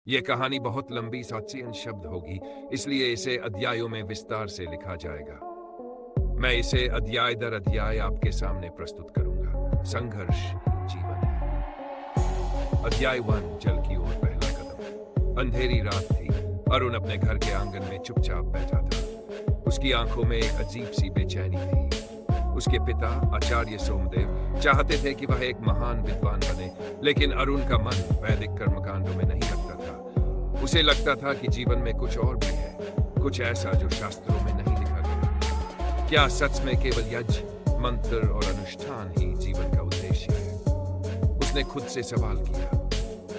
ये कहानी बहुत लंबी 700 शब्द होगी, इसलिए इसे अध्यायों में विस्तार से लिखा जाएगा। मैं इसे अध्याय दर अध्याय आपके सामने प्रस्तुत करूंगा। संघर्ष ही जीवन है। अध्याय 1, जल की ओर पहला कदम। अंधेरी रात थी। अरुण अपने घर के आंगन में चुपचाप बैठा था। उसकी आंखों में एक अजीब सी बेचैनी थी। उसके पिता आचार्य सोमदेव चाहते थे कि वह एक महान विद्वान बने, लेकिन अरुण का मन वैदिक कर्मकांडों में नहीं लगता था। उसे लगता था कि जीवन में कुछ और भी है, कुछ ऐसा जो शास्त्रों में नहीं लिखा गया। क्या सच में केवल यज्ञ, मंत्र और अनुष्ठान ही जीवन का उद्देश्य है? उसने खुद से सवाल किया।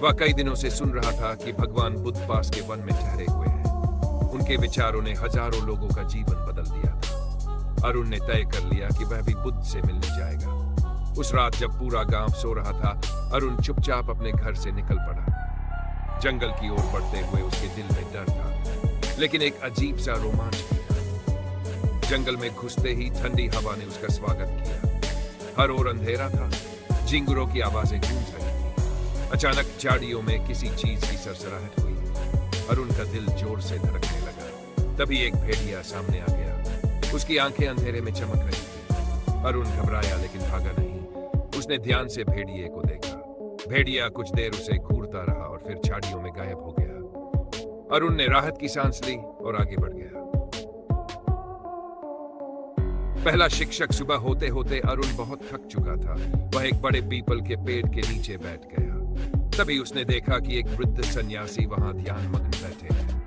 वह कई दिनों से सुन रहा था कि भगवान बुद्ध पास के वन में ठहरे हुए हैं। उनके विचारों ने हजारों लोगों का जीवन बदल दिया था। अरुण ने तय कर लिया कि वह भी बुद्ध से मिलने जाएगा। उस रात जब पूरा गांव सो रहा था, अरुण चुपचाप अपने घर से निकल पड़ा। जंगल की ओर बढ़ते हुए उसके दिल में डर था, लेकिन एक अजीब सा रोमांच भी था। जंगल में घुसते ही ठंडी हवा ने उसका स्वागत किया। हर ओर अंधेरा था, झिंगुरों की आवाजें गूंज रही थी। अचानक झाड़ियों में किसी चीज की सरसराहट हुई। अरुण का दिल जोर से धड़कने लगा। तभी एक भेड़िया सामने आ गया। उसकी आंखें अंधेरे में चमक रही थी। अरुण घबराया लेकिन भागा नहीं। उसने ध्यान से भेड़िए को देखा। भेड़िया कुछ देर उसे घूरता रहा और फिर झाड़ियों में गायब हो गया। अरुण ने राहत की सांस ली और आगे बढ़ गया। पहला शिक्षक सुबह होते होते अरुण बहुत थक चुका था। वह एक बड़े पीपल के पेड़ के नीचे बैठ गया। तभी उसने देखा कि एक वृद्ध सन्यासी वहां ध्यान मग्न बैठे हैं।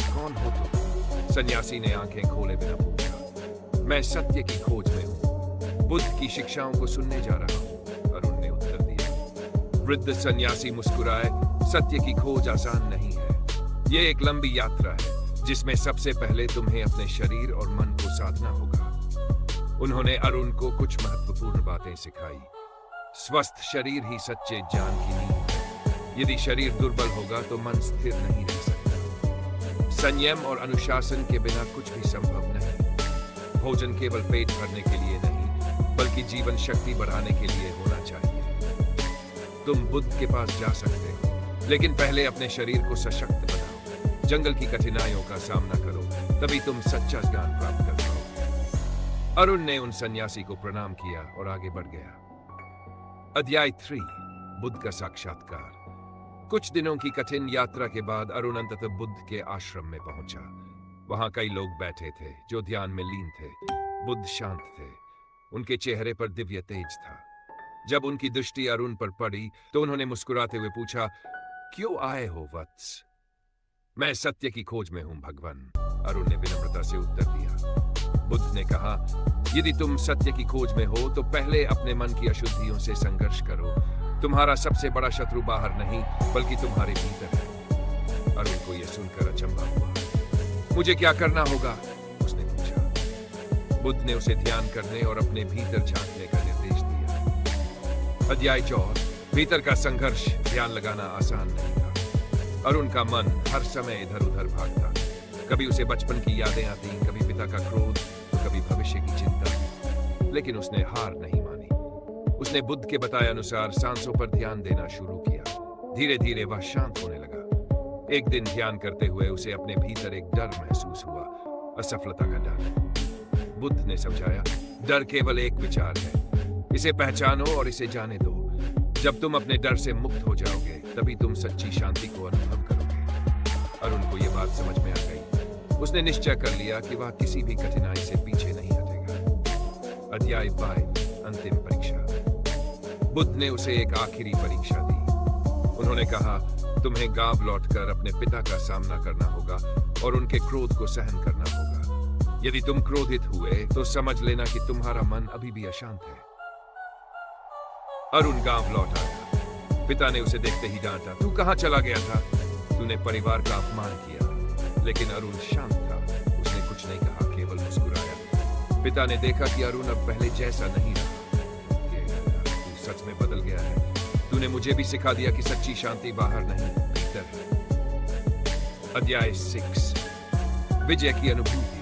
कौन हो तुम? सन्यासी ने आंखें खोले बिना पूछा। मैं सत्य की खोज में हूं, बुद्ध की शिक्षाओं को सुनने जा रहा हूं, अरुण ने उत्तर दिया। वृद्ध सन्यासी मुस्कुराए। सत्य की खोज आसान नहीं है। ये एक लंबी यात्रा है, जिसमें सबसे पहले तुम्हें अपने शरीर और मन को साधना होगा। उन्होंने अरुण को कुछ महत्वपूर्ण बातें सिखाई। स्वस्थ शरीर ही सच्चे ज्ञान की नींव है। यदि शरीर दुर्बल होगा तो मन स्थिर नहीं रह सकता। संयम और अनुशासन के बिना कुछ भी संभव नहीं। भोजन केवल पेट भरने के लिए नहीं, बल्कि जीवन शक्ति बढ़ाने के लिए होना चाहिए। तुम बुद्ध के पास जा सकते हो, लेकिन पहले अपने शरीर को सशक्त बनाओ। जंगल की कठिनाइयों का सामना करो, तभी तुम सच्चा ज्ञान प्राप्त कर पाओगे। अरुण ने उन सन्यासी को प्रणाम किया और आगे बढ़ गया। अध्याय 3, बुद्ध का साक्षात्कार। कुछ दिनों की कठिन यात्रा के बाद अरुण अंततः बुद्ध के आश्रम में पहुंचा। वहां कई लोग बैठे थे जो ध्यान में लीन थे। बुद्ध शांत थे। उनके चेहरे पर दिव्य तेज था। जब उनकी दृष्टि अरुण पर पड़ी तो उन्होंने मुस्कुराते हुए पूछा, क्यों आए हो वत्स? मैं सत्य की खोज में हूं भगवान, अरुण ने विनम्रता से उत्तर दिया। बुद्ध ने कहा, यदि तुम सत्य की खोज में हो तो पहले अपने मन की अशुद्धियों से संघर्ष करो। तुम्हारा सबसे बड़ा शत्रु बाहर नहीं, बल्कि तुम्हारे भीतर है। अरुण को यह सुनकर अचंभा हुआ। मुझे क्या करना होगा? उसने पूछा। बुद्ध ने उसे ध्यान करने और अपने भीतर झांकने का निर्देश दिया। अध्याय 4, भीतर का संघर्ष। ध्यान लगाना आसान नहीं था। अरुण का मन हर समय इधर उधर भागता। कभी उसे बचपन की यादें आती, कभी पिता का क्रोध, तो कभी भविष्य की चिंता। लेकिन उसने हार नहीं मानी। उसने बुद्ध के बताए अनुसार सांसों पर ध्यान देना शुरू किया। धीरे धीरे वह शांत होने लगा। एक दिन ध्यान करते हुए उसे अपने भीतर एक डर महसूस हुआ, असफलता का डर। बुद्ध ने समझाया, डर केवल एक विचार है। इसे पहचानो और इसे जाने दो। जब तुम अपने डर से मुक्त हो जाओगे, तभी तुम सच्ची शांति को अनुभव करोगे। अरुण को यह बात समझ में आ गई। उसने निश्चय कर लिया कि वह किसी भी कठिनाई से पीछे नहीं हटेगा। अध्याय 5, अंतिम परीक्षा। बुद्ध ने उसे एक आखिरी परीक्षा दी। उन्होंने कहा, तुम्हें गांव लौटकर अपने पिता का सामना करना होगा और उनके क्रोध को सहन करना होगा। यदि तुम क्रोधित हुए तो समझ लेना कि तुम्हारा मन अभी भी अशांत है। अरुण गांव लौट आया। पिता ने उसे देखते ही डांटा, तू कहां चला गया था? तूने परिवार का अपमान किया। लेकिन अरुण शांत था। उसने कुछ नहीं कहा, केवल मुस्कुराया। पिता ने देखा कि अरुण अब पहले जैसा नहीं रहा। सच में बदल गया है। तूने मुझे भी सिखा दिया कि सच्ची शांति बाहर नहीं, भीतर है। अध्याय 6, विजय की अनुभूति।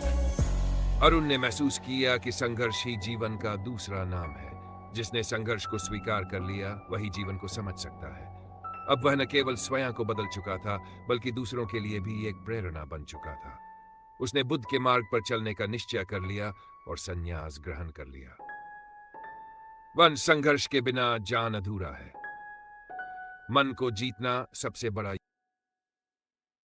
अरुण ने महसूस किया कि संघर्ष ही जीवन का दूसरा नाम है। जिसने संघर्ष को स्वीकार कर लिया, वही जीवन को समझ सकता है। अब वह न केवल स्वयं को बदल चुका था, बल्कि दूसरों के लिए भी एक प्रेरणा बन चुका था। उसने बुद्ध के मार्ग पर चलने का निश्चय कर लिया और संन्यास ग्रहण कर लिया। वन संघर्ष के बिना जान अधूरा है। मन को जीतना सबसे बड़ा